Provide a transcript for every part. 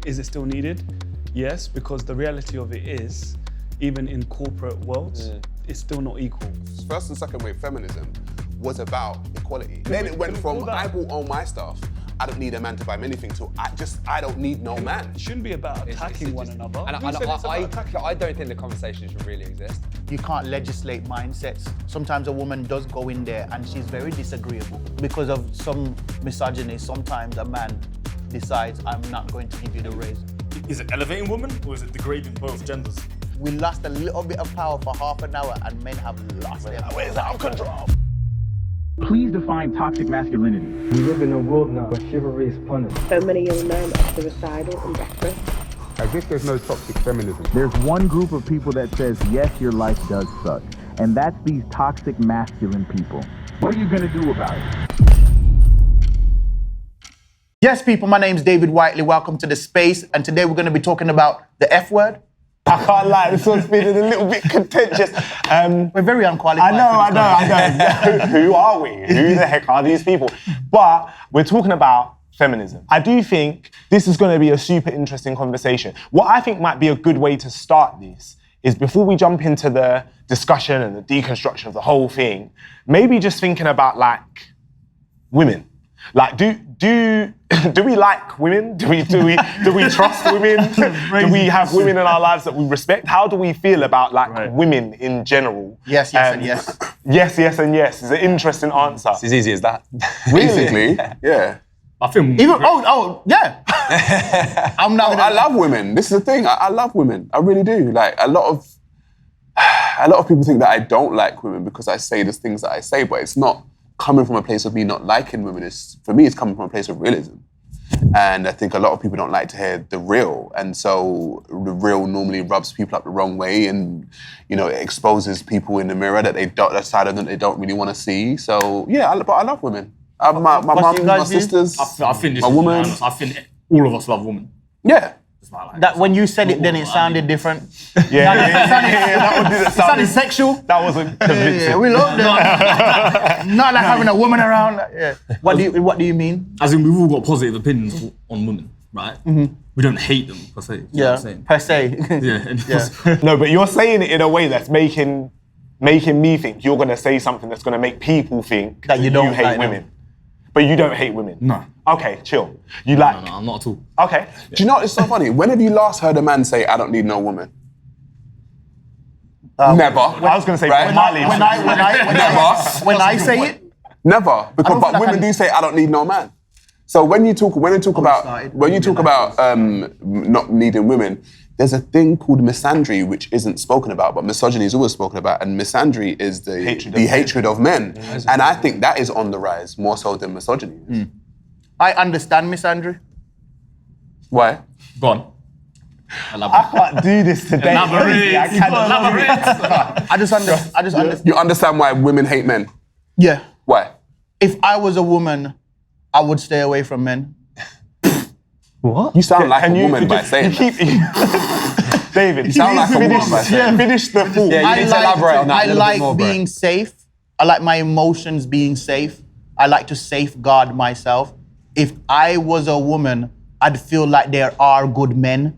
Is it still needed? Yes, because the reality of it is, even in corporate worlds, it's still not equal. First and second wave feminism was about equality. Then it went from I bought all my stuff, I don't need a man to buy me anything, to I don't need no man. It shouldn't be about attacking one another. And I don't think the conversation should really exist. You can't legislate mindsets. Sometimes a woman does go in there and she's very disagreeable. Because of some misogyny, sometimes a man decides, I'm not going to give you the raise. Is it elevating women or is it degrading both genders? We lost a little bit of power for half an hour and men have lost their power. It's out of control. Please define toxic masculinity. We live in a world now where chivalry is punished. So many young men are suicidal and desperate. I guess there's no toxic feminism. There's one group of people that says, yes, your life does suck. And that's these toxic masculine people. What are you gonna do about it? Yes, people, my name's David Whiteley. Welcome to The Space. And today we're gonna be talking about the F word. I can't lie, this one's feeling a little bit contentious. We're very unqualified. I know. Who are we? Who the heck are these people? But we're talking about feminism. I do think this is going to be a super interesting conversation. What I think might be a good way to start this is, before we jump into the discussion and the deconstruction of the whole thing, maybe just thinking about like women. Like, do we like women? Do we trust women? Do we have women in our lives that we respect? How do we feel about women in general? Yes, and yes. Yes, and yes is an interesting answer. It's as easy as that. Basically, yeah. I think Even yeah. I love women. This is the thing. I love women. I really do. Like a lot of people think that I don't like women because I say the things that I say, but it's not coming from a place of me not liking women. For me, it's coming from a place of realism. And I think a lot of people don't like to hear the real. And so the real normally rubs people up the wrong way, and, you know, it exposes people in the mirror that side of them they don't really want to see. So yeah, but I love women. My mum, my sisters, I think this my woman. I think all of us love women. Yeah. That when you said it, then it sounded different. It sounded sexual. That wasn't convincing. Yeah, we love that. Not like having a woman around. Yeah. What do you mean? As in, we've all got positive opinions on women, right? Mm-hmm. We don't hate them per se. Per se. Yeah. No, but you're saying it in a way that's making me think you're going to say something that's going to make people think that you don't hate like women. them. But you don't hate women? No. Okay, chill. You like... No, not at all. Okay. Do you know what's so funny? When have you last heard a man say, I don't need no woman? Never. I was going to say, right? When I say it? Never. But women do say, I don't need no man. So when you talk about not needing women, there's a thing called misandry, which isn't spoken about, but misogyny is always spoken about, and misandry is the hatred of men. And I think that is on the rise, more so than misogyny is. I understand misandry. Why? Go on. I can't do this today. Elaborate. I cannot. I just understand. You understand why women hate men? Yeah. Why? If I was a woman, I would stay away from men. What? You sound like a woman by saying that. David, you sound like a woman by saying that. Finish the thought. Yeah, you need to elaborate on that a little bit more, bro. Being safe. I like my emotions being safe. I like to safeguard myself. If I was a woman, I'd feel like there are good men.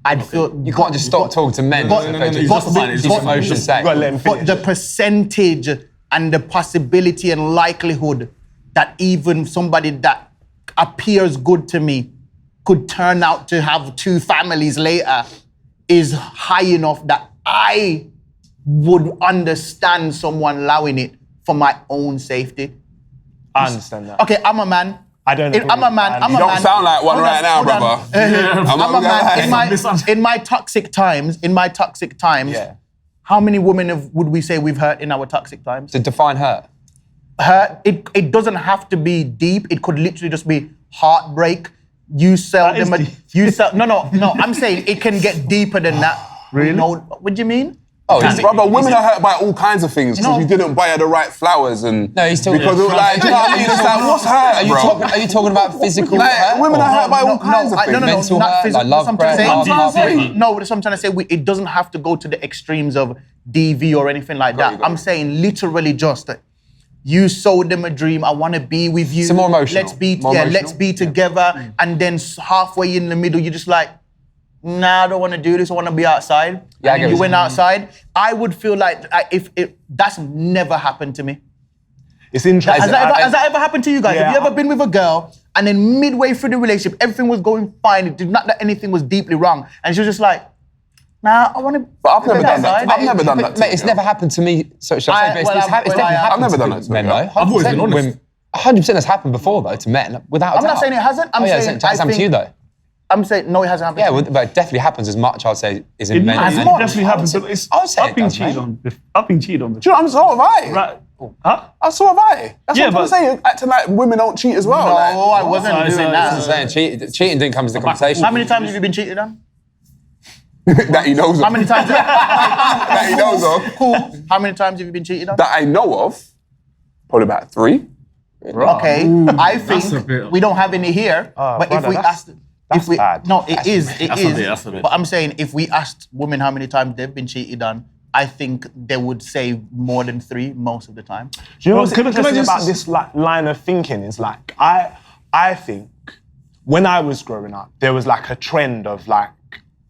You can't just stop talking to men. It's just emotion sex. But the percentage and the possibility and likelihood that even somebody that appears good to me could turn out to have 2 families later is high enough that I would understand someone allowing it for my own safety. I understand that. Okay, I'm a man. I don't agree. I'm a man. You don't sound like one right now, brother. I'm a man. In my toxic times, how many women would we say we've hurt in our toxic times? To define hurt. Hurt, it doesn't have to be deep. It could literally just be heartbreak. You sell them No, I'm saying it can get deeper than that. Really? No, what do you mean? Oh, brother, women are hurt by all kinds of things because you didn't buy her the right flowers and... No, he's talking... Because, like, do you know what I mean? It's like, what's hurt, bro? Are you talking about physical hurt? Women are hurt by all kinds of things. Mental hurt, like love, No, that's what I'm trying to say. It doesn't have to go to the extremes of DV or anything like that. I'm saying literally just that you sold them a dream. I want to be with you. It's more emotional. Let's be together. And then halfway in the middle, you're just like, nah, I don't want to do this. I want to be outside. Yeah, and you went outside. I would feel like if that's never happened to me. It's interesting. Has that ever happened to you guys? Yeah. Have you ever been with a girl and then midway through the relationship, everything was going fine. It did not that anything was deeply wrong, and she was just like, "Nah, I want to." But I've never done that. I've never done that. Mate, it's never happened to me. So shall I say? But it's definitely happened. I've never done that to to men, me. though. I've always been honest. 100% has happened before, though, to men, without a doubt. I'm not saying it hasn't. I'm saying it has happened to you, though. I'm saying no, it hasn't happened. Yeah, to me. but it definitely happens as much, I'd say, is in It men. definitely happens. I've been cheated on. I've been cheated on. Do you know, so have I. Right. Huh? So have I. That's what I'm saying. Acting like women don't cheat as well. No, like, I wasn't doing that. Cheating didn't come into the conversation. How many times have you been cheated on? that he knows of. How many times? That he knows of. Cool. How many times have you been cheated on? That I know of. Probably about 3. Okay, I think we don't have any here. But if we asked, that's bad. No, it is. That's a bit. But I'm saying if we asked women how many times they've been cheated on, I think they would say more than 3 most of the time. Do you know what's can I interesting just- about this line of thinking is like, I think when I was growing up, there was like a trend of like,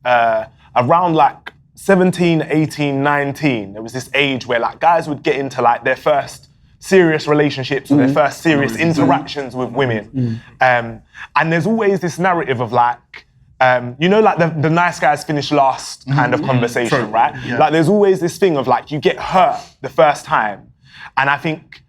around like 17, 18, 19, there was this age where like guys would get into like their first serious relationships or their first serious interactions with women. And there's always this narrative of like, you know, like the nice guys finish last kind of conversation, right? Yeah. Like there's always this thing of like, you get hurt the first time. And I think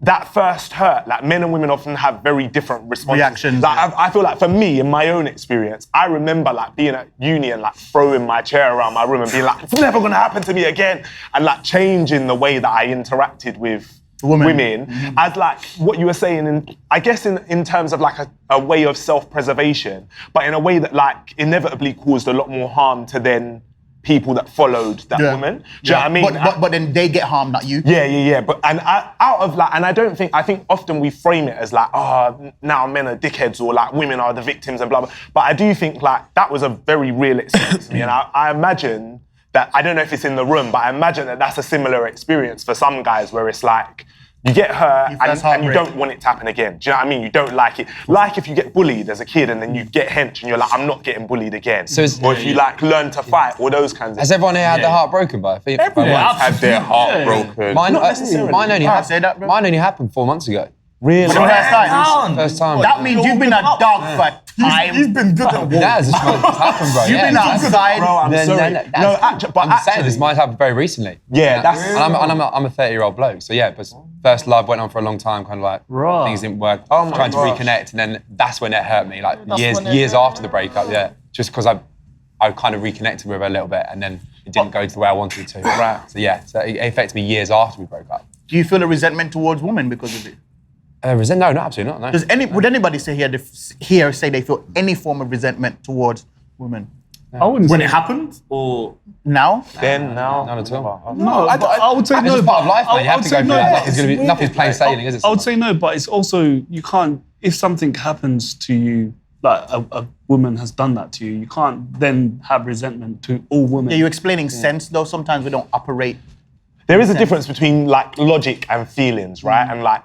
that first hurt, like men and women often have very different responses. Reactions. Like I feel like for me, in my own experience, I remember like being at uni and like throwing my chair around my room and being like, it's never gonna happen to me again. And like changing the way that I interacted with women as like what you were saying, I guess in terms of like a way of self-preservation, but in a way that like inevitably caused a lot more harm to then people that followed that woman. Do you know what I mean? But then they get harmed, not you. Yeah. But I think often we frame it as like, oh, now men are dickheads or like women are the victims and blah, blah. But I do think like that was a very real experience to me. And I imagine that, I don't know if it's in the room, but I imagine that that's a similar experience for some guys where it's like, you get hurt and you don't want it to happen again. Do you know what I mean? You don't like it. Like if you get bullied as a kid and then you get hench and you're like, I'm not getting bullied again. Or if you like learn to fight, or those kinds of things. Has everyone here had their heart broken by a female? Everyone's had their heart broken. Mine only happened 4 months ago. Really? For the first time? First time. That means you've been a dog for time. He's been good at war. That's just happened, bro. You've been outside. Bro, I'm sorry. I'm saying this might happen very recently. Yeah, that's... And I'm a 30-year-old bloke, so yeah, but first love went on for a long time, kind of like things didn't work, trying to reconnect, and then that's when it hurt me, like years after the breakup, just because I kind of reconnected with her a little bit, and then it didn't go the way I wanted it to. Right. So yeah, so it affected me years after we broke up. Do you feel a resentment towards women because of it? No, absolutely not. No. Would anybody say here say they feel any form of resentment towards women? I wouldn't When say it happened, or now? None at all. no. I would say It's no. just part of life, man. You have would to say go through no. that. Nothing's plain sailing, is it? I would say no, but it's also, you can't, if something happens to you, like a woman has done that to you, you can't then have resentment to all women. Yeah, you're explaining sense though. Sometimes we don't operate. There is a difference between like logic and feelings, right? And like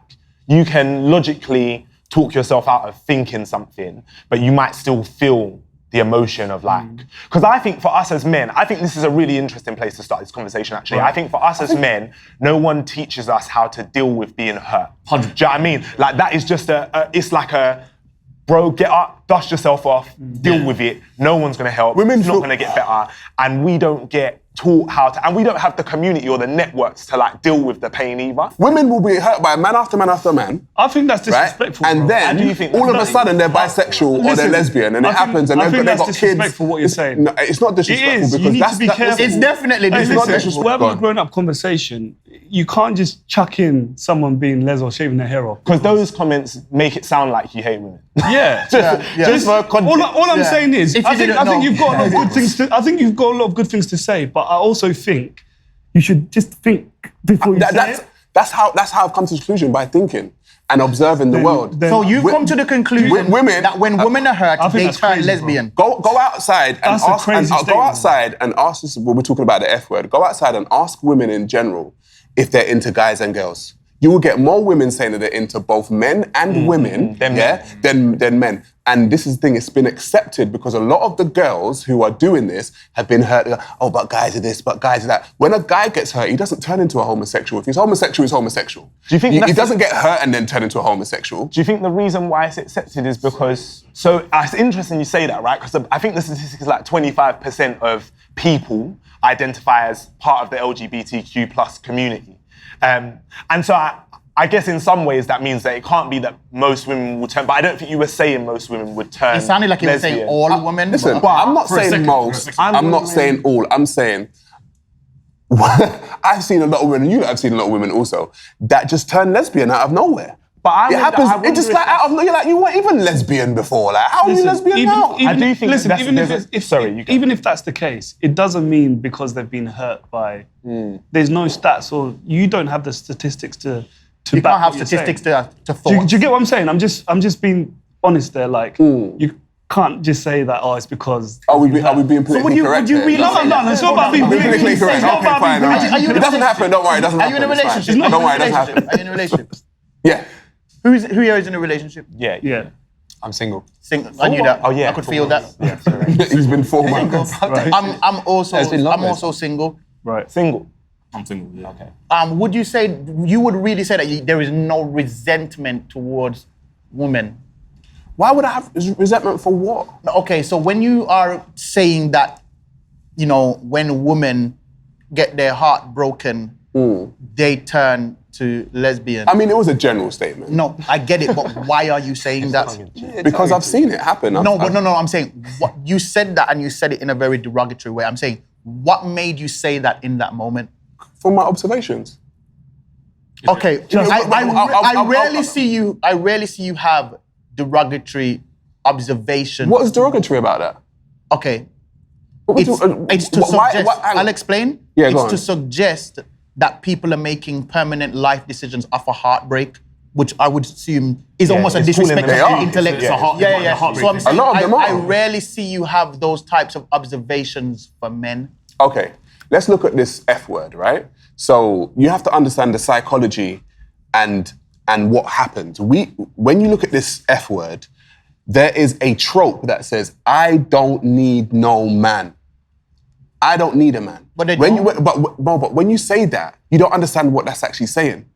you can logically talk yourself out of thinking something, but you might still feel the emotion of like, because I think for us as men, I think this is a really interesting place to start this conversation actually. I think for us as men, no one teaches us how to deal with being hurt. Do you know what I mean? Like that is just it's like a, bro, get up, dust yourself off, deal with it. No one's gonna help. It's not gonna get better. And we don't get taught how to, and we don't have the community or the networks to like deal with the pain either. Women will be hurt by man after man after man. I think that's disrespectful. Right? And bro. then all of a sudden they're bisexual or they're lesbian, and it happens, and they've got that's kids. disrespectful what you're saying. No, it's not disrespectful It is. because You need to be careful. It's definitely disrespectful. We're having a grown-up conversation. You can't just chuck in someone being les or shaving their hair off. Because those comments make it sound like you hate women. Yeah. Just for context. All I'm saying is, If I you think didn't know. you've got a lot of good things to. I think you've got a lot of good things to say, but I also think you should just think before you say it. That's how I've come to the conclusion, by thinking and observing the world. So you've come to the conclusion women, that when women are hurt, they turn crazy, lesbian. Go outside and That's a ask. crazy Go statement. outside and ask. This is what we're talking about, the F word. Go outside and ask women in general if they're into guys and girls. you will get more women saying that they're into both men and women, than men. And this is the thing, it's been accepted because a lot of the girls who are doing this have been hurt. Oh, but guys are this, but guys are that. When a guy gets hurt, he doesn't turn into a homosexual. If he's homosexual, he's homosexual. Do you think he doesn't get hurt and then turn into a homosexual? Do you think the reason why it's accepted is because... So it's interesting you say that, right? Because I think the statistic is like 25% of people identify as part of the LGBTQ plus community. And so I guess in some ways that means that it can't be that most women will turn, but I don't think you were saying most women would turn. It sounded like you were saying all women. Listen, I'm not saying most, I'm not saying all, I'm saying I've seen a lot of women, you have seen a lot of women also, that just turn lesbian out of nowhere. But it happens, it just like out of, you're like, you weren't even lesbian before, like how are you lesbian now? I do think even if that's the case, it doesn't mean because they've been hurt by, there's no stats or you don't have the statistics to you can't have statistics to thought. Do you get what I'm saying? I'm just being honest there. Like you can't just say that. Oh, it's because. Are we being politically correct? Would you really? No. It's not about being politically correct. Okay, fine. It doesn't happen. Don't worry. It doesn't happen. Are you in a relationship? Don't worry. It doesn't happen. Are you in a relationship? Yeah. Who here is in a relationship? Yeah. I'm single. I knew that. Oh yeah. I could feel that. Yeah, sorry. He's been 4 months. I'm also single. Right. Single. I'm single, yeah. Okay. Would you say, you would really say that there is no resentment towards women? Why would I have resentment for what? Okay, so when you are saying that, you know, when women get their heart broken, they turn to lesbian. I mean, it was a general statement. No, I get it, but why are you saying that? Because I've seen it happen. I'm saying, what you said that and you said it in a very derogatory way. I'm saying, what made you say that in that moment? From my observations. Okay, I rarely see you have derogatory observations. What is derogatory about that? Okay, it's to suggest. I'll explain. Yeah, it's to suggest that people are making permanent life decisions off a heartbreak, which I would assume is almost a disrespect to the intellect. So I'm saying, I rarely see you have those types of observations for men. Okay. Let's look at this F word, right? So you have to understand the psychology and what happens. When you look at this F word, there is a trope that says, I don't need no man. I don't need a man. But when you say that, you don't understand what that's actually saying.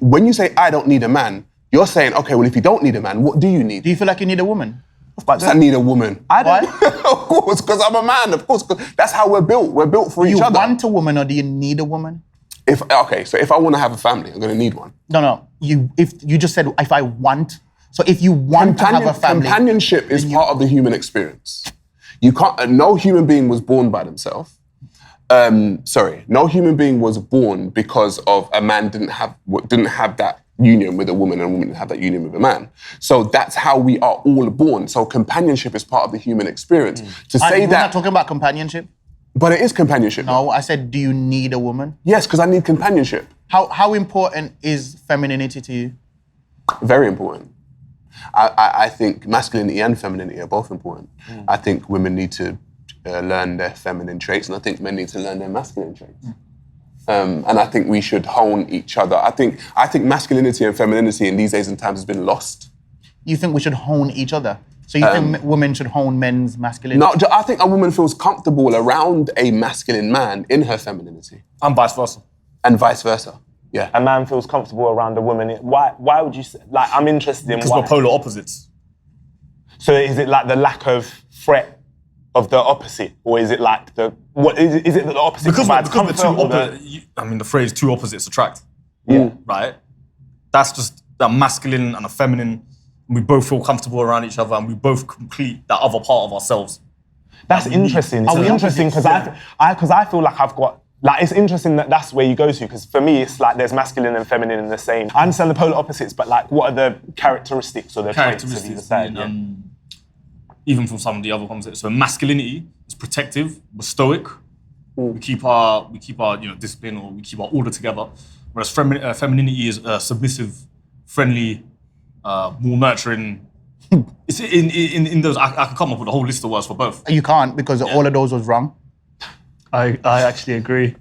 When you say, I don't need a man, you're saying, okay, well, if you don't need a man, what do you need? Do you feel like you need a woman? Of course I need a woman. Why? Of course, because I'm a man, of course. Cause that's how we're built. We're built for each other. Do you want a woman or do you need a woman? So if I want to have a family, I'm going to need one. No. If you just said, if I want. So if you want to have a family. Companionship is part of the human experience. You can't, no human being was born by themselves. No human being was born because of a man didn't have that union with a woman and a woman didn't have that union with a man. So that's how we are all born. So companionship is part of the human experience. We're not talking about companionship. But it is companionship. No, I said, do you need a woman? Yes, because I need companionship. How important is femininity to you? Very important. I think masculinity and femininity are both important. I think women need to learn their feminine traits, and I think men need to learn their masculine traits. And I think we should hone each other. I think masculinity and femininity in these days and times has been lost. You think we should hone each other? So you think women should hone men's masculinity? No, I think a woman feels comfortable around a masculine man in her femininity. And vice versa. And vice versa, yeah. A man feels comfortable around a woman. Why would you say, like, I'm interested in because why. we're polar opposites. So is it like the lack of threat of the opposite? Or is it like is it the opposite provides comfort? The phrase two opposites attract. Yeah. Right? That's just that masculine and a feminine. We both feel comfortable around each other and we both complete that other part of ourselves. That's interesting. It's interesting because I feel like I've got, like, it's interesting that that's where you go to, because for me it's like there's masculine and feminine in the same. I understand the polar opposites, but like what are the characteristics or the traits of either side? Even from some of the other concepts. So masculinity is protective, we're stoic, we keep our discipline, or we keep our order together. Whereas femininity is submissive, friendly, more nurturing. It's in those. I can come up with a whole list of words for both. You can't, because all of those was wrong. I actually agree.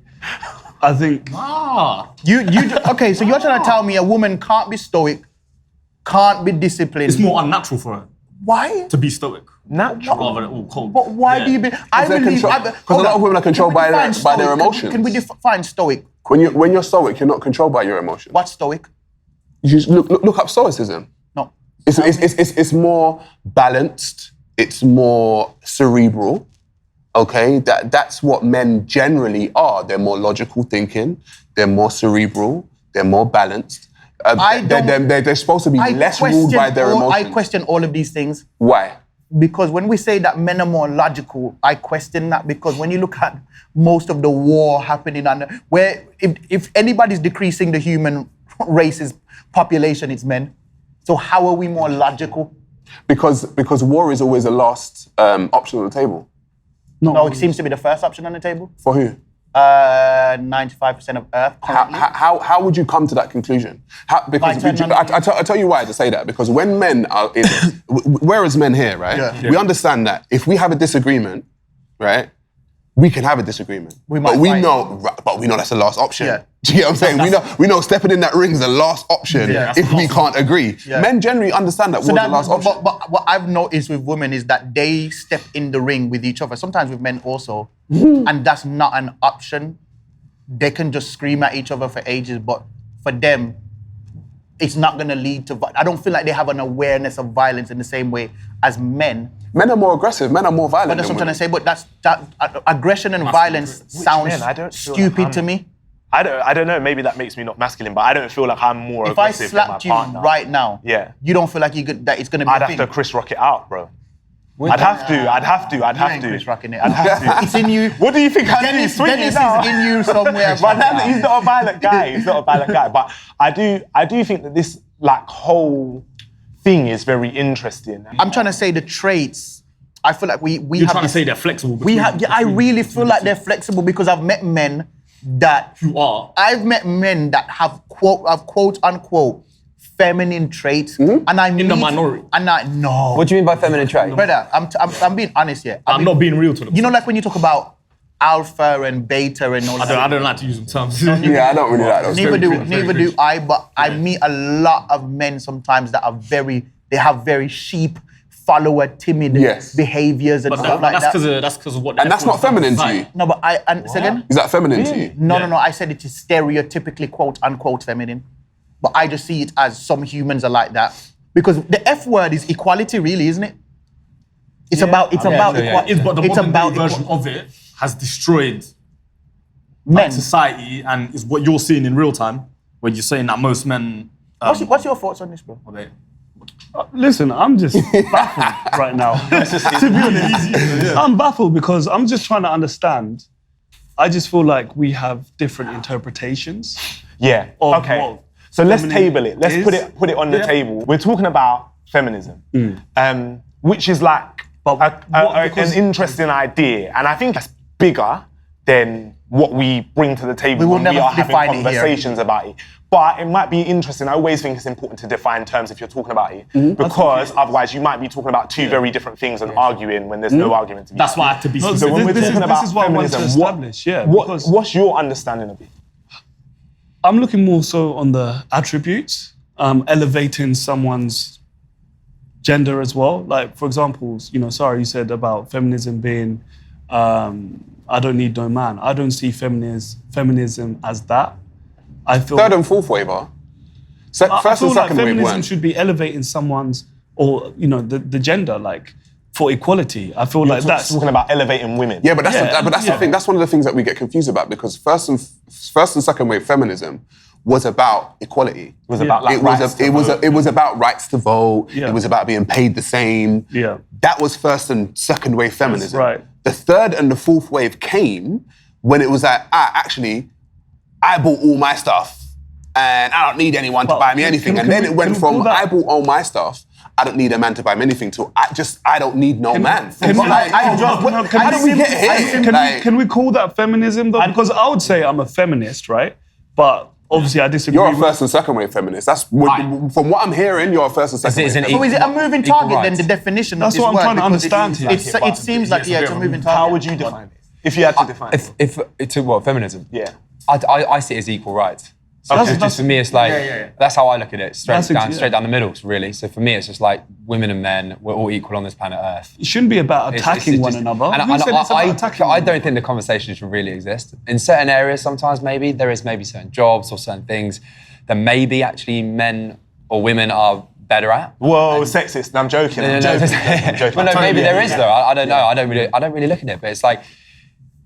I think Okay, so you're trying to tell me a woman can't be stoic, can't be disciplined. It's more unnatural for her Why? to be stoic. Natural. Rather than all cold. But why do you be? I believe because a lot of women are controlled by their emotions. Can we define stoic? When you're stoic, you're not controlled by your emotions. What's stoic? You just look up stoicism. No. It's more balanced. It's more cerebral. Okay, that's what men generally are. They're more logical thinking. They're more cerebral. They're more balanced. They're supposed to be less ruled by their emotions. I question all of these things. Why? Because when we say that men are more logical, I question that because when you look at most of the war happening where if anybody's decreasing the human race's population, it's men. So how are we more logical? Because war is always the last option on the table. No, it seems to be the first option on the table. For who? 95% of Earth currently. How would you come to that conclusion? I tell you why to say that. Because when men are in, whereas men here, right? We understand that if we have a disagreement, right? We can have a disagreement, but we know that's the last option. Yeah. Do you get what I'm saying? We know stepping in that ring is the last option if we can't agree. Yeah. Men generally understand that war's the last option. But what I've noticed with women is that they step in the ring with each other. Sometimes with men also, and that's not an option. They can just scream at each other for ages, but for them, it's not going to lead to. I don't feel like they have an awareness of violence in the same way as men. Men are more aggressive. Men are more violent. But that's what I'm trying to say. But that aggression and violence sounds stupid to me. I don't know. Maybe that makes me not masculine, but I don't feel like I'm more aggressive than my partner. If I slapped you right now, you don't feel like that it's going to be. I'd have to Chris Rock it out, bro. I'd have to. You ain't Chris Rocking it. I'd have to. It's in you. What do you think I do? Dennis is in you somewhere. But he's not a violent guy. But I do think that this whole thing is very interesting. I'm trying to say the traits. I feel like we You're trying to say they're flexible. I really feel like they're flexible because I've met men that I've met men that have quote unquote feminine traits, and I meet the minority. And no. What do you mean by feminine traits, brother? I'm being honest here. I'm not being real to them. You know, like when you talk about alpha and beta and all that. I don't like to use them terms. Yeah, I don't really like those. Neither do I. But I meet a lot of men sometimes that are they have very sheep, follower, timid behaviors and stuff like that. That's because of what. And that's not feminine to you. No, but say again? Is that feminine to you? No. I said it is stereotypically quote unquote feminine. But I just see it as some humans are like that. Because the F word is equality, really, isn't it? It's about equality. But the modern version of it has destroyed society, and is what you're seeing in real time, where you're saying that most men. What's your thoughts on this, bro? Listen, I'm just baffled right now. To be honest, I'm baffled because I'm just trying to understand. I just feel like we have different interpretations. Yeah. Okay. So let's table it. Let's put it on the table. We're talking about feminism, which is like an interesting idea, and I think it's bigger than what we bring to the table when we are having conversations about it. But it might be interesting. I always think it's important to define terms if you're talking about it, because otherwise you might be talking about two very different things and arguing when there's no argument to be. That's why I have to be. So when we're talking about feminism, what's your understanding of it? I'm looking more so on the attributes, elevating someone's gender as well. Like, for example, you said about feminism being, I don't need no man. I don't see feminism as that. I feel third and fourth wave are. First and second wave feminism should be elevating someone's, or the gender, like for equality. I feel like that's talking about elevating women. Yeah, but that's the thing. That's one of the things that we get confused about, because first and second wave feminism was about equality. It was about it was about rights to vote. Yeah. It was about being paid the same. Yeah. That was first and second wave feminism. That's right. The third and the fourth wave came when it was like, actually, I bought all my stuff and I don't need anyone to buy me anything. And then it went from I bought all my stuff, I don't need a man to buy me anything, to I don't need no man. How do we get here? Can we call that feminism though? Because I would say I'm a feminist, right? But obviously I disagree. You're a first and second wave feminist. That's from what I'm hearing, you're a first and second wave feminist. So is it a moving target then, the definition of this word? That's what I'm trying to understand here. It seems like it's a moving target. How would you define it? If you had to define it. If to what, feminism? Yeah. I see it as equal rights. So just for me, it's like, that's how I look at it, straight down the middle, really. So for me, it's just like women and men, we're all equal on this planet Earth. It shouldn't be about attacking one another. And I don't think the conversation should really exist. In certain areas, sometimes maybe, there is maybe certain jobs or certain things that maybe actually men or women are better at. Whoa, sexist. I'm joking. I'm joking. Well, no, maybe there is though. I don't know. I don't really look at it, but it's like,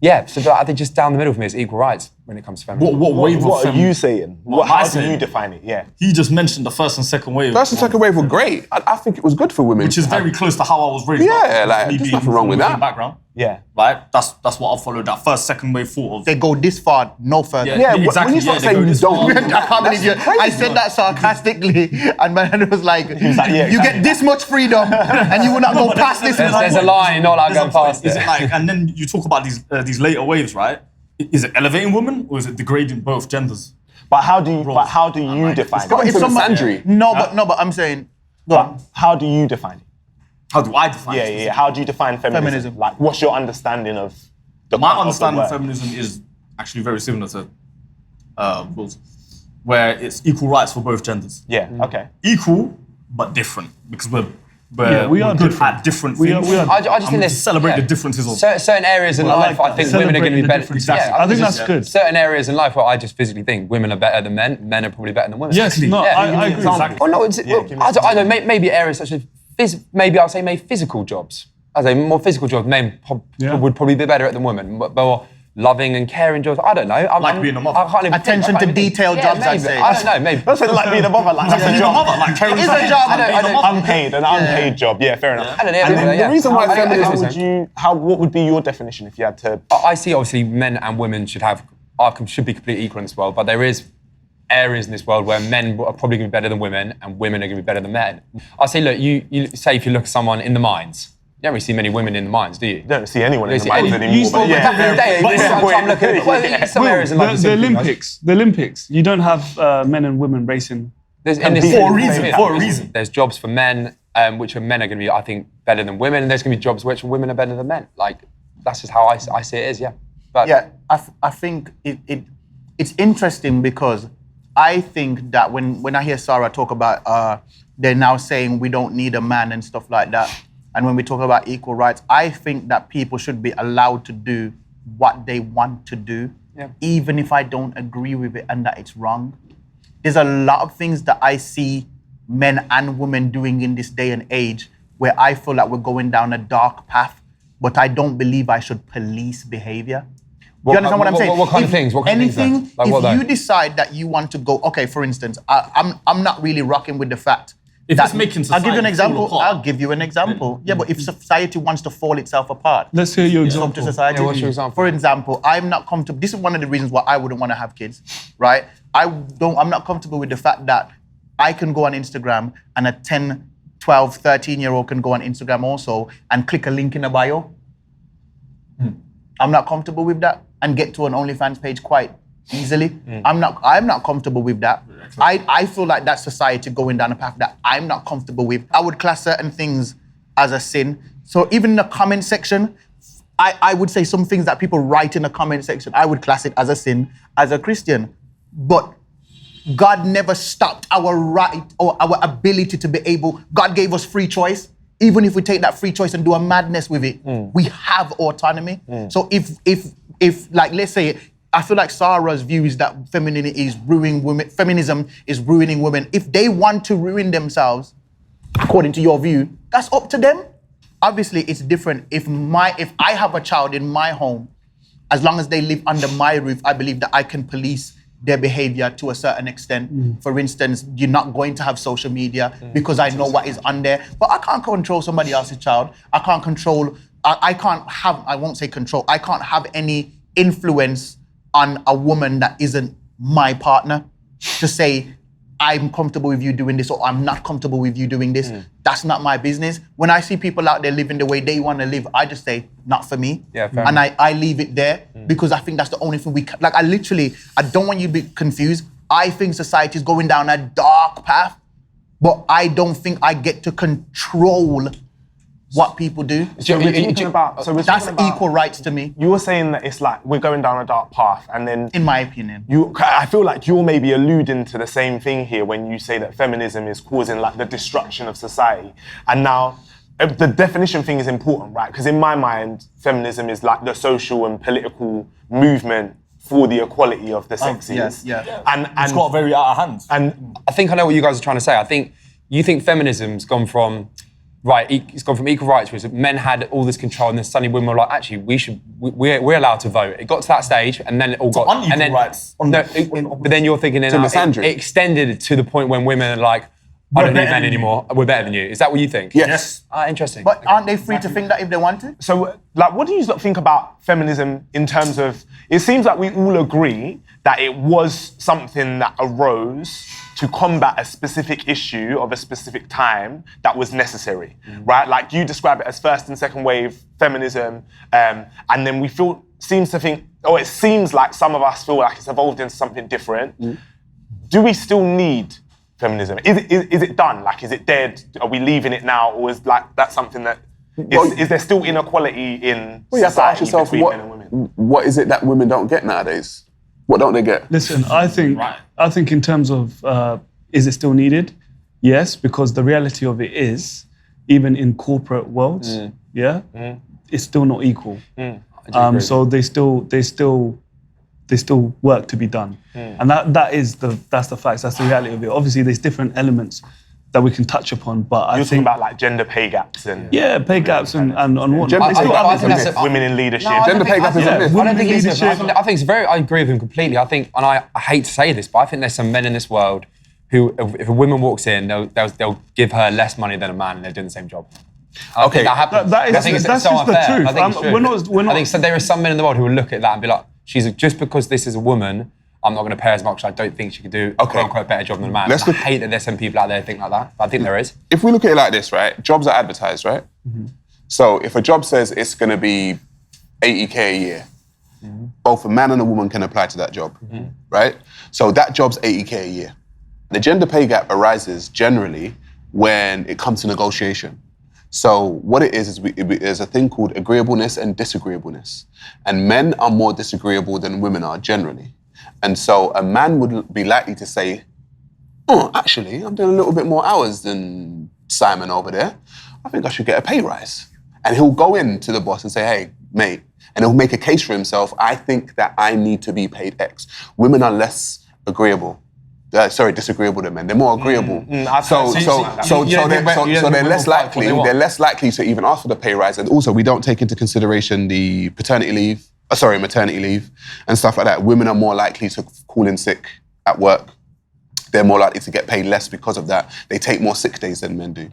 yeah, so I think just down the middle for me, it's equal rights when it comes to feminism. What are you saying? How do you define it? Yeah. He just mentioned the first and second wave. First and second wave were great. I think it was good for women. Which is very close to how I was raised. Yeah, like, there's nothing wrong with that. Background. Yeah. Right? That's what I followed, that first, second wave thought of. They go this far, no further. Yeah, exactly. When you start saying you don't, I can't believe you. I said that sarcastically, and man was like, you get this much freedom, and you will not go past this. There's a line, not like going past it. And then you talk about these later waves, right? Is it elevating women or is it degrading both genders? But how do you define it? It's somebody. No, but I'm saying. But how do you define it? How do I define it? Yeah. How do you define feminism? Like, what's your understanding of the My understanding of feminism is actually very similar to Will's, where it's equal rights for both genders. Yeah, okay. Equal, but different, because we are good at different things. I just think there's celebrate the differences of certain areas in life. I think women are going to be better. Exactly. I think that's good. Certain areas in life where I just physically think women are better than men. Men are probably better than women. Yes, no, I agree. Well, no, I don't know. Maybe areas such as maybe I'll say physical jobs. I'd say more physical jobs. Men would probably be better at than women. More loving and caring jobs. I don't know. Like being a mother. Attention to detail jobs, I'd say. I don't know. Maybe. That's like being a mother. Like that's a job. It is a job. An unpaid job. Yeah, fair enough. I don't know. And the reason why feminism what would be your definition if you had to? I see obviously men and women should be completely equal in this world, but there is areas in this world where men are probably going to be better than women and women are going to be better than men. I say, look, you say if you look at someone in the mines, you don't really see many women in the mines, do you? You don't see anyone in the mines anymore. The Olympics, you don't have men and women racing. For a reason. There's jobs for men, which men are going to be, I think, better than women, and there's going to be jobs which women are better than men. Like, that's just how I see it is, yeah. But yeah, I think it's interesting because I think that when I hear Sarah talk about they're now saying we don't need a man and stuff like that, and when we talk about equal rights, I think that people should be allowed to do what they want to do, even if I don't agree with it and that it's wrong. There's a lot of things that I see men and women doing in this day and age where I feel like we're going down a dark path, but I don't believe I should police behavior. You understand what I'm saying? What kind of things? Anything, if you decide that you want to go, okay, for instance, I'm not really rocking with the fact if it's making society I'll give you an example. fall apart. I'll give you an example. Yeah, but if society wants to fall itself apart, let's hear your it's up example. to society. Yeah, what's your example? For example, I'm not comfortable. This is one of the reasons why I wouldn't want to have kids, right? I'm not comfortable with the fact that I can go on Instagram and a 10, 12, 13-year-old can go on Instagram also and click a link in a bio. I'm not comfortable with that and get to an OnlyFans page quite easily. I'm not comfortable with that. I feel like that's society going down a path that I'm not comfortable with. I would class certain things as a sin. So even in the comment section, I would say some things that people write in the comment section, I would class it as a sin as a Christian. But God never stopped our right or our ability to be able, God gave us free choice. Even if we take that free choice and do a madness with it, we have autonomy. So if like, let's say, I feel like Sarah's view is that femininity is ruining women, feminism is ruining women. If they want to ruin themselves, according to your view, that's up to them. Obviously, it's different. If I have a child in my home, as long as they live under my roof, I believe that I can police their behavior to a certain extent. For instance, you're not going to have social media because I know what is on there. But I can't control somebody else's child. I can't control, I won't say control, I can't have any influence on a woman that isn't my partner to say, I'm comfortable with you doing this or I'm not comfortable with you doing this. That's not my business. When I see people out there living the way they want to live, I just say, not for me. And I leave it there because I think that's the only thing we can, like I don't want you to be confused. I think society is going down a dark path, but I don't think I get to control what people do. So we're talking about. So we're That's talking about, equal rights to me, You were saying that it's like we're going down a dark path, and then in my opinion. I feel like you're maybe alluding to the same thing here when you say that feminism is causing like the destruction of society. And now the definition thing is important, right? Because in my mind, feminism is like the social and political movement for the equality of the sexes. Yes, yeah. And It's got very out of hand. And I think I know what you guys are trying to say. I think you think feminism's gone from it's gone from equal rights, where men had all this control, and then suddenly women were like, actually, we're allowed to vote. It got to that stage, and then it all got unequal and then, rights. But then you're thinking, To misandry. it extended to the point when women are like, I don't need better men than you. anymore. We're better than you. Is that what you think? Yes. Interesting. But aren't they free to think that if they want to? so, like, what do you think about feminism in terms of? It seems like we all agree that it was something that arose to combat a specific issue of a specific time that was necessary, right? Like you describe it as first and second wave feminism, and then we seems like some of us feel like it's evolved into something different. Do we still need feminism? Is it done? Like, is it dead? Are we leaving it now, or is like that something that is there still inequality in Well, you have to ask society yourself, between men and women? what is it that women don't get nowadays? What don't they get? Listen, I think in terms of is it still needed? Yes, because the reality of it is, even in corporate worlds, it's still not equal. So they still work to be done, and that's the facts. That's the reality of it. Obviously, there's different elements that we can touch upon, but You're talking about like gender pay gaps and pay gaps and what. Gender pay gap is a myth. women in leadership. Gender pay gap is a myth. I don't think it's. Leadership. I think it's very. I agree with him completely. I think, and I hate to say this, but I think there's some men in this world who, if a woman walks in, they'll give her less money than a man, and they're doing the same job. I think that happens. That's I think just so the unfair. truth. I think it's true. We're not. I think there are some men in the world who will look at that and be like, just because this is a woman, I'm not going to pay as much. I don't think she could do a quote-unquote better job than a man. I hate that there's some people out there who think like that. But I think there is. If we look at it like this, right? Jobs are advertised, right? So if a job says it's going to be 80K a year, both a man and a woman can apply to that job, right? So that job's 80K a year. The gender pay gap arises generally when it comes to negotiation. So what it is there's a thing called agreeableness and disagreeableness. And men are more disagreeable than women are generally. And so a man would be likely to say, oh, actually, I'm doing a little bit more hours than Simon over there. I think I should get a pay rise. And he'll go in to the boss and say, hey, mate, and he'll make a case for himself. I think that I need to be paid X. Women are less agreeable. Disagreeable than men. They're more agreeable. So they're less likely. They're less likely to even ask for the pay rise. And also, we don't take into consideration the maternity leave and stuff like that. Women are more likely to call in sick at work. They're more likely to get paid less because of that. They take more sick days than men do.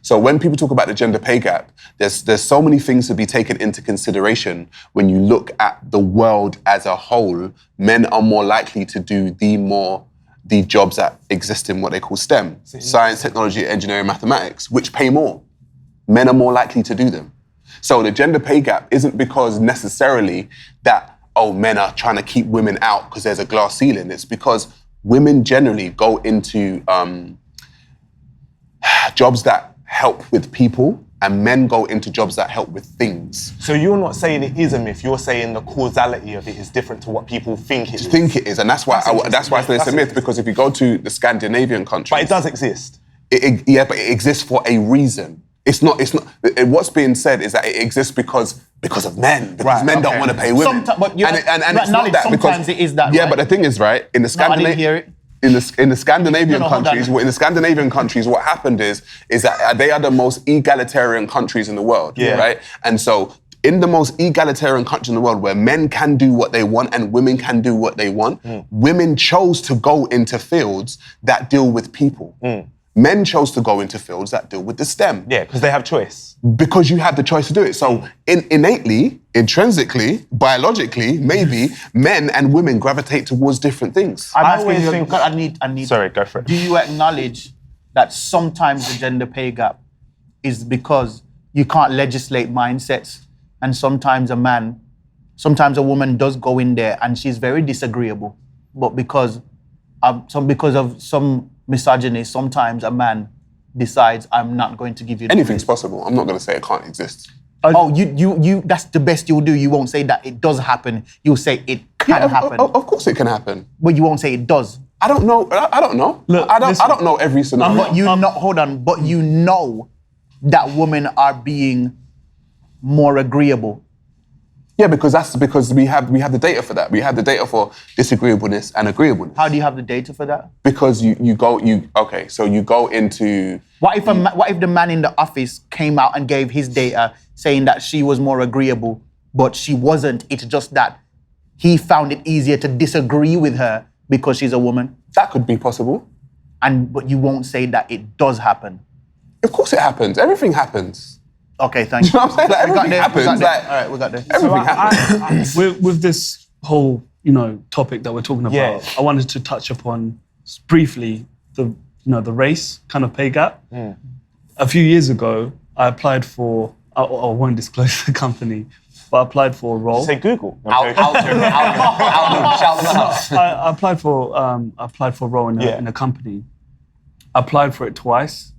So when people talk about the gender pay gap, there's so many things to be taken into consideration when you look at the world as a whole. Men are more likely to do the jobs that exist in what they call STEM, science, technology, engineering, mathematics, which pay more. Men are more likely to do them. So the gender pay gap isn't because necessarily that, men are trying to keep women out because there's a glass ceiling. It's because women generally go into jobs that help with people, and men go into jobs that help with things. So you're not saying it is a myth. You're saying the causality of it is different to what people think it is. And that's why I say it's a myth, because if you go to the Scandinavian countries, but it does exist. But it exists for a reason. It's not. What's being said is that it exists because of men. Because men don't want to pay women. But it's not that, sometimes it is that. Yeah, right? but the thing is, right, in the Scandinavian. In the Scandinavian countries, what happened is that they are the most egalitarian countries in the world, right? And so in the most egalitarian country in the world, where men can do what they want and women can do what they want, women chose to go into fields that deal with people. Men chose to go into fields that deal with the STEM. Yeah, because they have choice. Because you have the choice to do it. So innately, intrinsically, biologically, maybe men and women gravitate towards different things. I always think I need. Sorry, go for it. Do you acknowledge that sometimes the gender pay gap is because you can't legislate mindsets, and sometimes a woman does go in there and she's very disagreeable, but because of some misogyny, sometimes a man decides I'm not going to give you the Anything's raise? possible. I'm not going to say it can't exist. You that's the best you'll do. You won't say that it does happen. You'll say it can happen. Of course it can happen. But you won't say it does. I don't know. I don't know. Look, I listen. don't know every scenario. But you know, hold on. But you know that women are being more agreeable. Yeah, because we have the data for that. We have the data for disagreeableness and agreeableness. How do you have the data for that? Because you go into. What if the man in the office came out and gave his data saying that she was more agreeable, but she wasn't? It's just that he found it easier to disagree with her because she's a woman. That could be possible. But you won't say that it does happen. Of course it happens. Everything happens. Okay, thank you. You know what I'm saying? Like, everything happens. All Like, right, we got there. everything happens. With this whole, topic that we're talking about, Yeah. I wanted to touch upon briefly the race kind of pay gap. A few years ago, I applied for, I won't disclose the company, but I applied for a role. Say Google. Shout them out. I applied for a role in a company. I applied for it twice,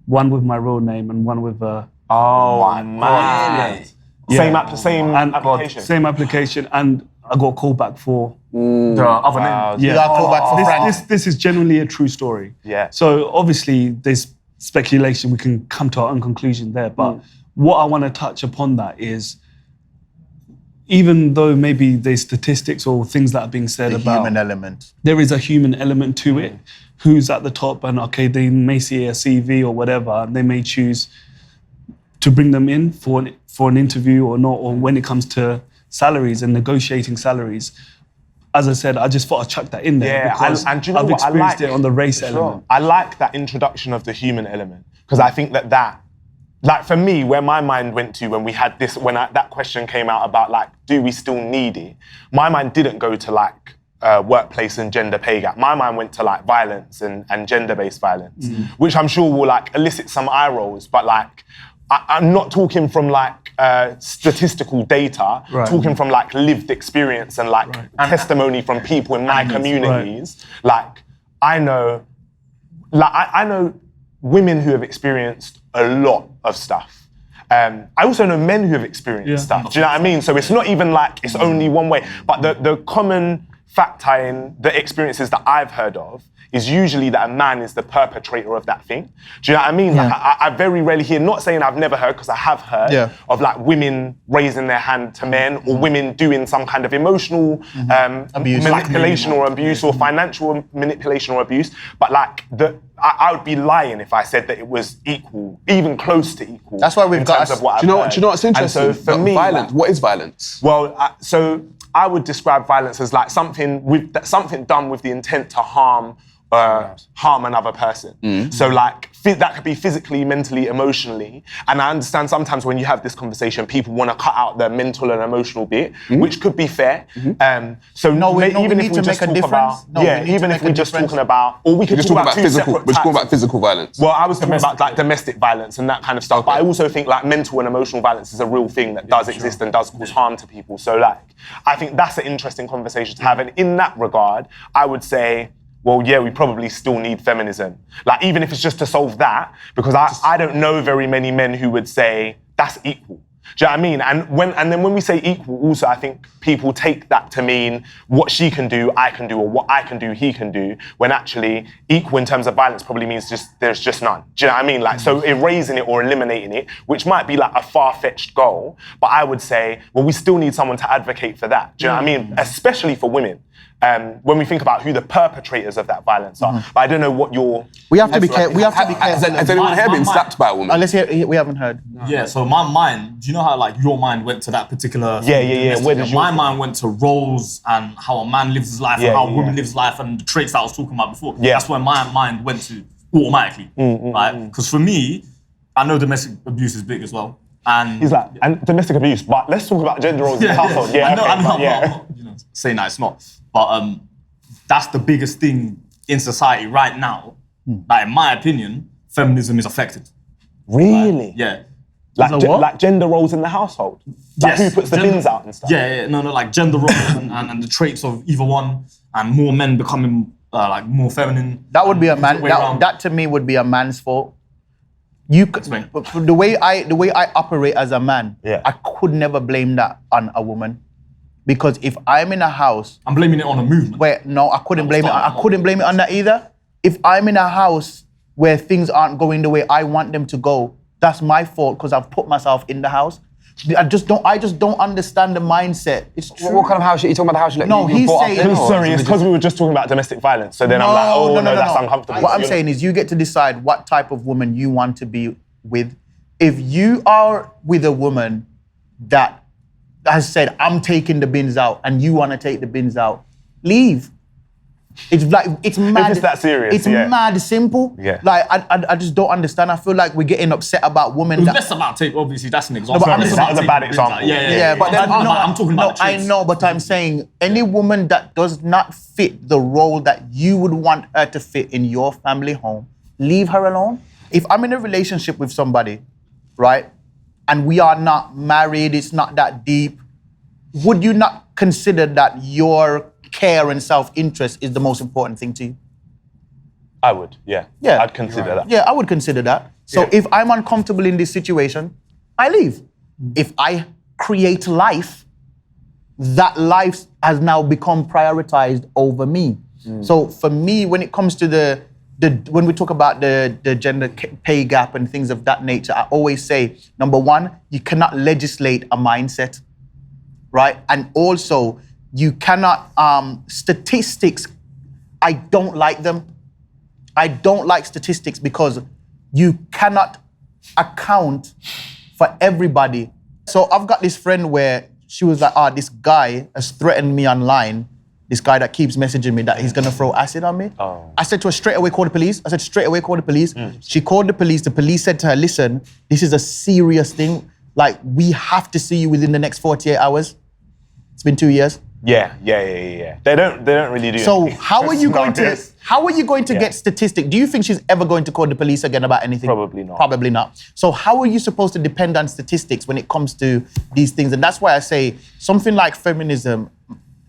one with my real name and one with a. Oh, man. Same application. Same application, and I got called back for The other name. You got called back for Frank. This is genuinely a true story. Yeah. So obviously there's speculation. We can come to our own conclusion there. But what I want to touch upon that is, even though maybe there's statistics or things that are being said The about human element. there is a human element to it. Who's at the top, and okay, they may see a CV or whatever, and they may choose to bring them in for an interview or not, or when it comes to salaries and negotiating salaries. As I said, I just thought I'd chuck that in there because and do you know I've what? experienced it on the race element. I like that introduction of the human element because I think that like for me, where my mind went to when we had this, that question came out about like, do we still need it? My mind didn't go to like workplace and gender pay gap. My mind went to like violence and gender-based violence, which I'm sure will like elicit some eye rolls, but like, I'm not talking from like statistical data, talking from like lived experience and like testimony from people in my communities. Like I know women who have experienced a lot of stuff. I also know men who have experienced stuff. Do you know what I mean? So it's not even like it's only one way, but the common factor in the experiences that I've heard of is usually that a man is the perpetrator of that thing. Do you know what I mean? Like I very rarely hear, not saying I've never heard, because I have heard of like women raising their hand to men or women doing some kind of emotional manipulation or abuse or financial manipulation or abuse. But like I would be lying if I said that it was equal, even close to equal. That's why we've got. Do you know what's interesting? And so for me, violence. What is violence? Well, so I would describe violence as like something done with the intent to harm another person. So like that could be physically, mentally, emotionally. And I understand sometimes when you have this conversation, people want to cut out the mental and emotional bit, which could be fair. So even if we just talk about, even if we're just talking about, or we could talk about physical. We're talking about physical violence. Well, I was talking about like domestic violence and that kind of stuff. But I also think like mental and emotional violence is a real thing that does exist and does cause harm to people. So like, I think that's an interesting conversation to have. And in that regard, I would say, well, yeah, we probably still need feminism. Like, even if it's just to solve that, because I don't know very many men who would say that's equal. Do you know what I mean? And then when we say equal, also, I think people take that to mean what she can do, I can do, or what I can do, he can do, when actually equal in terms of violence probably means there's just none. Do you know what I mean? Like, so erasing it or eliminating it, which might be like a far-fetched goal, but I would say, well, we still need someone to advocate for that. Do you know what I mean? Especially for women. When we think about who the perpetrators of that violence are. But I don't know what your... We have to be careful. Has anyone here been slapped by a woman? Let's hear, we haven't heard. Yeah, so my mind, do you know how like your mind went to that particular... Yeah. Where did my mind went to roles and how a man lives his life and how a woman lives life and the traits that I was talking about before. Yeah. That's where my mind went to automatically. Right? Because for me, I know domestic abuse is big as well. And he's like, and domestic abuse, but let's talk about gender roles in the household. Yeah, I know, I'm not saying that it's not. But that's the biggest thing in society right now. That, in my opinion, feminism is affected. Really? Yeah. Like gender roles in the household? Like who puts the bins out and stuff? Yeah, no, like gender roles and the traits of either one, and more men becoming like more feminine. That would be a man. That to me would be a man's fault. But for the way I operate as a man, I could never blame that on a woman. Because if I'm in a house, I'm blaming it on a movement. I couldn't blame it. I couldn't blame it on that either. If I'm in a house where things aren't going the way I want them to go, that's my fault because I've put myself in the house. I just don't understand the mindset. It's true. What kind of house? Are you talking about the house you No, he's saying. Sorry, it's because we were just talking about domestic violence. So then I'm like, no, that's uncomfortable. What I'm saying is, you get to decide what type of woman you want to be with. If you are with a woman that has said, I'm taking the bins out, and you want to take the bins out, leave. It's mad. If it's that serious, it's mad simple. Yeah. Like I just don't understand. I feel like we're getting upset about women. It was less about take. Obviously, that's an example. No, but that was a bad example. Yeah. But then, I'm talking about. I know, but I'm saying any woman that does not fit the role that you would want her to fit in your family home, leave her alone. If I'm in a relationship with somebody, right, and we are not married, it's not that deep, would you not consider that your care and self-interest is the most important thing to you? I would, yeah. I'd consider that. Yeah, I would consider that. So if I'm uncomfortable in this situation, I leave. If I create life, that life has now become prioritized over me. So for me, when it comes to when we talk about the gender pay gap and things of that nature, I always say, number one, you cannot legislate a mindset, right? And also, you cannot, statistics, I don't like them. I don't like statistics because you cannot account for everybody. So I've got this friend where she was like, this guy has threatened me online, this guy that keeps messaging me that he's gonna throw acid on me. I said to her, straight away call the police. She called the police said to her, listen, this is a serious thing. Like, we have to see you within the next 48 hours. It's been 2 years. Yeah. They don't really do So anything. how are you going to get statistics? Do you think she's ever going to call the police again about anything? Probably not. Probably not. So how are you supposed to depend on statistics when it comes to these things? And that's why I say something like feminism,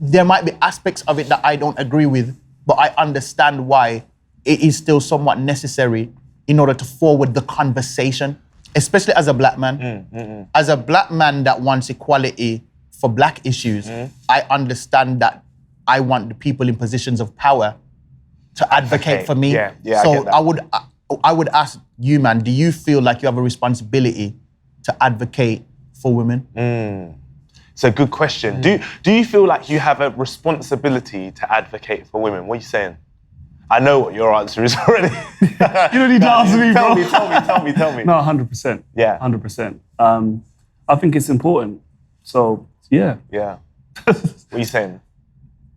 there might be aspects of it that I don't agree with, but I understand why it is still somewhat necessary in order to forward the conversation, especially as a black man. As a black man that wants equality for black issues, I understand that I want the people in positions of power to advocate for me. Yeah, so I get that. I would ask you, man, do you feel like you have a responsibility to advocate for women? It's a good question. Do you feel like you have a responsibility to advocate for women? What are you saying? I know what your answer is already. You don't need to answer me, bro. Tell me. No, 100%. Yeah. 100%. I think it's important. So, yeah. Yeah. What are you saying?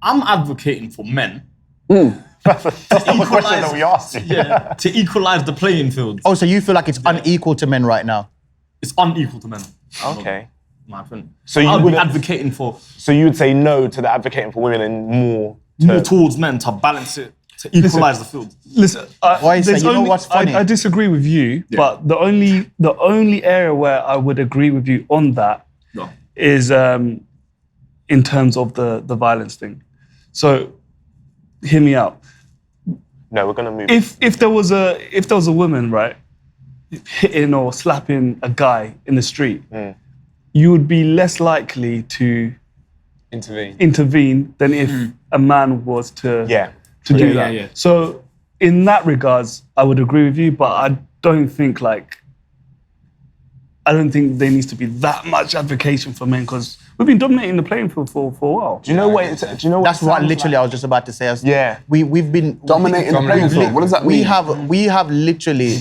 I'm advocating for men. That's not the question that we asked you. Yeah, to equalize the playing field. Oh, so you feel like it's unequal to men right now? It's unequal to men. Okay. My opinion. So you would would be advocating for. So you would say no to the advocating for women and more towards men to balance it, to equalize the field. Listen, what's funny? I disagree with you, but the only area where I would agree with you on that is in terms of the violence thing. So, hear me out. No, we're gonna move. If there was a woman, right, hitting or slapping a guy in the street, you would be less likely to intervene than if a man was to do that. Yeah. So in that regards, I would agree with you, but I don't think there needs to be that much advocation for men because we've been dominating the playing field for a while. Do you know what? That's what literally I was just about to say. We've been Dominating the playing field. What does that mean? We have literally,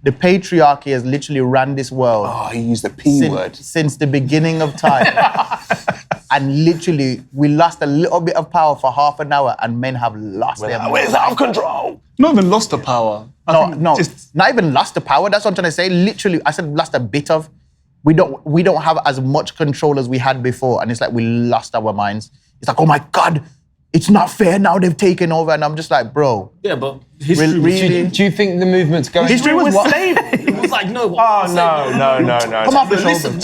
the patriarchy has literally ran this world. Oh, he used the P word. Since the beginning of time. And literally, we lost a little bit of power for half an hour and men have lost their mind. We're out of control. Not even lost the power. No, not even lost the power. That's what I'm trying to say. Literally, I said lost a bit of. We don't have as much control as we had before, and it's like we lost our minds. It's like, oh my God, it's not fair now they've taken over, and I'm just like, bro. Yeah, but history. Really? Do you think the movement's going? History was what? It was like no. No. Come off the shoulder.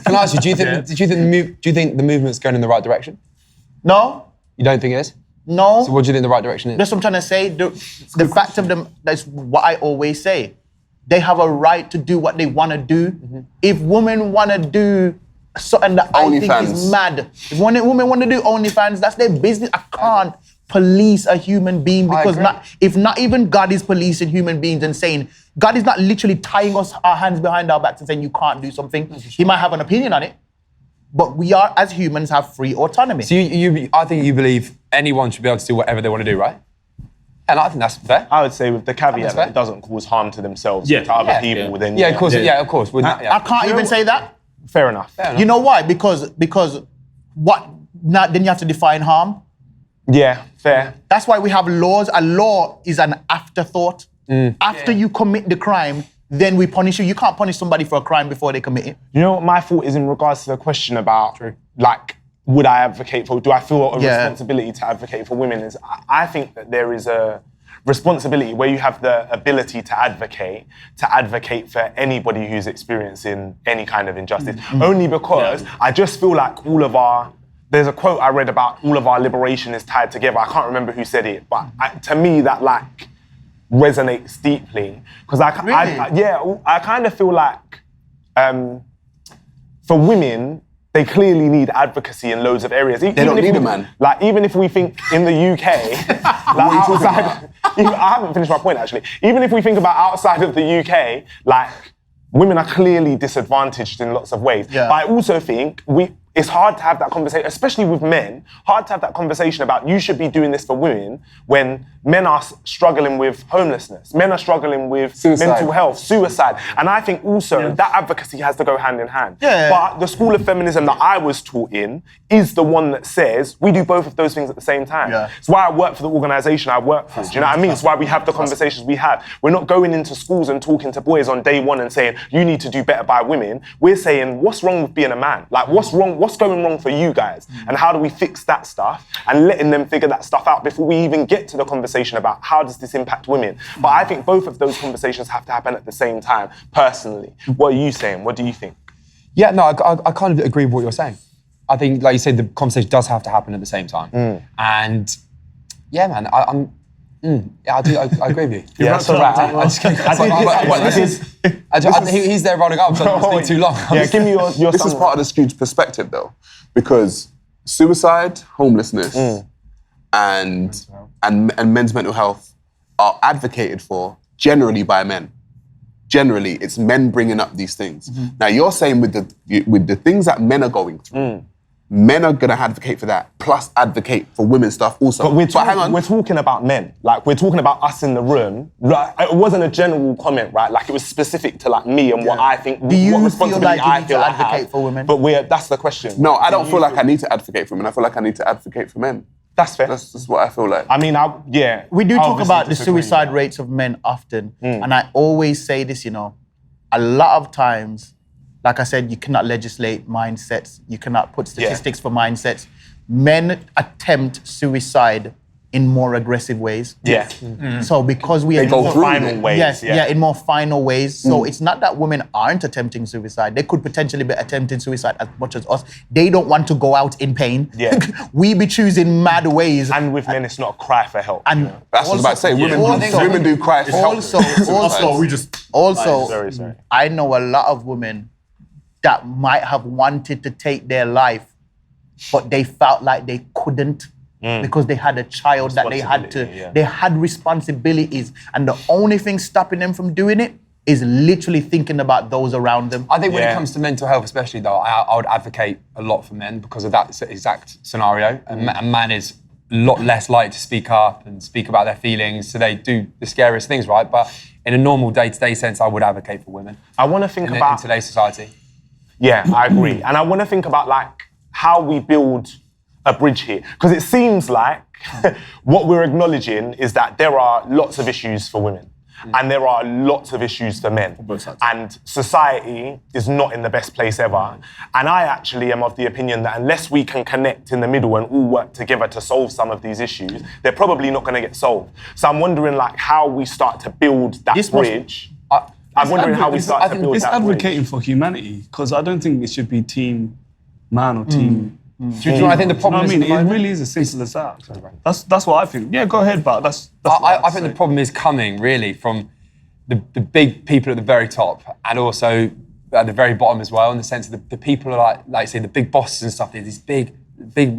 Can I ask you? Do you think the movement's going in the right direction? No. You don't think it is? No. So what do you think the right direction is? That's what I'm trying to say. The fact of them, that's what I always say. they have a right to do what they want to do. If women want to do something that I think is mad, if women want to do OnlyFans, that's their business. I can't police a human being because if not even God is policing human beings and saying, God is not literally tying our hands behind our backs and saying you can't do something. He might have an opinion on it, but we are, as humans, have free autonomy. So I think you believe anyone should be able to do whatever they want to do, right? And I think that's fair. I would say with the caveat that it doesn't cause harm to themselves, to other people. Then of course. Yeah, of course. I can't even say that. Fair enough. You know why? Because what? Then you have to define harm. Yeah, fair. That's why we have laws. A law is an afterthought. After you commit the crime, then we punish you. You can't punish somebody for a crime before they commit it. You know what my thought is in regards to the question about, like, would I advocate for, do I feel a responsibility to advocate for women? Is I think that there is a responsibility where you have the ability to advocate for anybody who's experiencing any kind of injustice. Only because I just feel like there's a quote I read about all of our liberation is tied together. I can't remember who said it, but to me that like resonates deeply. Because I kind of feel like for women, they clearly need advocacy in loads of areas. They don't need a man. Like, even if we think in the UK, like outside, I haven't finished my point actually. Even if we think about outside of the UK, like, women are clearly disadvantaged in lots of ways. Yeah. But I also think it's hard to have that conversation, especially with men, hard to have that conversation about you should be doing this for women when men are struggling with homelessness, men are struggling with mental health, suicide. And I think also that advocacy has to go hand in hand. Yeah. But the school of feminism that I was taught in is the one that says we do both of those things at the same time. Yeah. It's why I work for the organisation I work for. Do you know what I mean? It's why we have the conversations we have. We're not going into schools and talking to boys on day one and saying, you need to do better by women. We're saying, what's wrong with being a man? Like, what's going wrong for you guys? And how do we fix that stuff? And letting them figure that stuff out before we even get to the conversation about how does this impact women. But I think both of those conversations have to happen at the same time, personally. What are you saying? What do you think? Yeah, no, I kind of agree with what you're saying. I think, like you said, the conversation does have to happen at the same time. And yeah, man, I agree with you. Yeah, that's all right. He's there running up, so I don't too long. Yeah, give me your This is part of the skewed perspective, though, because suicide, homelessness, and men's mental health are advocated for generally by men. Generally, it's men bringing up these things. Now, you're saying with the things that men are going through, men are going to advocate for that, plus advocate for women's stuff also. But we're talking about men. Like, we're talking about us in the room. Like, it wasn't a general comment, right? Like, it was specific to, like, me and what I think, Do you what feel responsibility like you I need feel to I advocate have. for women? But that's the question. No, I don't feel like I need to advocate for women. I feel like I need to advocate for men. That's fair. That's what I feel like. I mean, we do talk obviously about the disagree. suicide rates of men often. And I always say this, you know, a lot of times, like I said, you cannot legislate mindsets. You cannot put statistics for mindsets. Men attempt suicide in more aggressive ways. Yeah. So because we They go more through final it. ways. Yes, in more final ways. So it's not that women aren't attempting suicide. They could potentially be attempting suicide as much as us. They don't want to go out in pain. Yeah. We be choosing mad ways. And with men, it's not a cry for help. And That's what I was about to say. Women do cry for help. Also, Sorry. I know a lot of women that might have wanted to take their life, but they felt like they couldn't because they had a child that they had responsibilities. And the only thing stopping them from doing it is literally thinking about those around them. I think when it comes to mental health especially, though, I would advocate a lot for men because of that exact scenario. A man is a lot less likely to speak up and speak about their feelings, so they do the scariest things, right? But in a normal day-to-day sense, I would advocate for women. I want to think in about today's society. Yeah, I agree. And I want to think about, like, how we build a bridge here. Because it seems like what we're acknowledging is that there are lots of issues for women. And there are lots of issues for men. And society is not in the best place ever. And I actually am of the opinion that unless we can connect in the middle and all work together to solve some of these issues, they're probably not going to get solved. So I'm wondering, like, how we start to build that bridge. I'm wondering how we start to build that bridge. It's advocating for humanity, because I don't think it should be team man or team. Do you know, I think the problem is, it really is as simple as that. That's what I think. Yeah, go ahead, but that's I think the problem is coming really from the big people at the very top and also at the very bottom as well, in the sense of the people are like say the big bosses and stuff. There's these big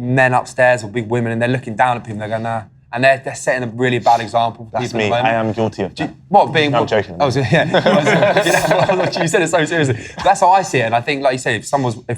men upstairs or big women, and they're looking down at people. And they're going, nah. And they're setting a really bad example for That's people me. at the moment. I am guilty of that. What being? I'm joking. Oh, you said it so seriously. That's how I see it. And I think, like you say, if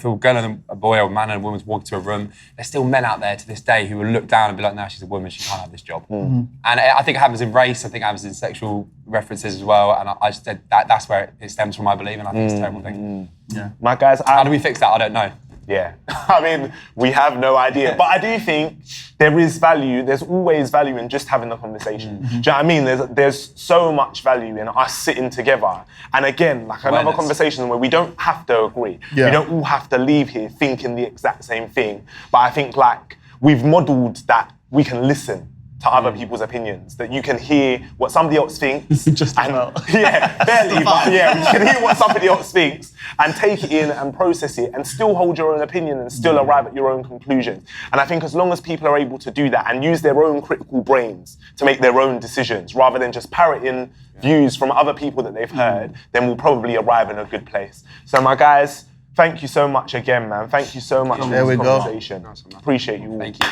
a girl and a boy or a man and a woman's walked to a room, there's still men out there to this day who will look down and be like, "No, she's a woman. She can't have this job." And I think it happens in race. I think it happens in sexual references as well. And I just said that's where it stems from, I believe. And I think it's a terrible thing. Yeah. My guys, how do we fix that? I don't know. Yeah, I mean, we have no idea. But I do think there is value, there's always value in just having the conversation. Do you know what I mean? There's so much value in us sitting together. And again, like another conversation where we don't have to agree. Yeah. We don't all have to leave here thinking the exact same thing. But I think like we've modeled that we can listen to other people's opinions, that you can hear what somebody else thinks. Just yeah, barely, but yeah, you can hear what somebody else thinks and take it in and process it and still hold your own opinion and still arrive at your own conclusions. And I think as long as people are able to do that and use their own critical brains to make their own decisions rather than just parroting views from other people that they've heard, then we'll probably arrive in a good place. So my guys, thank you so much again, man. Thank you so much for this conversation. Appreciate you all. Thank you.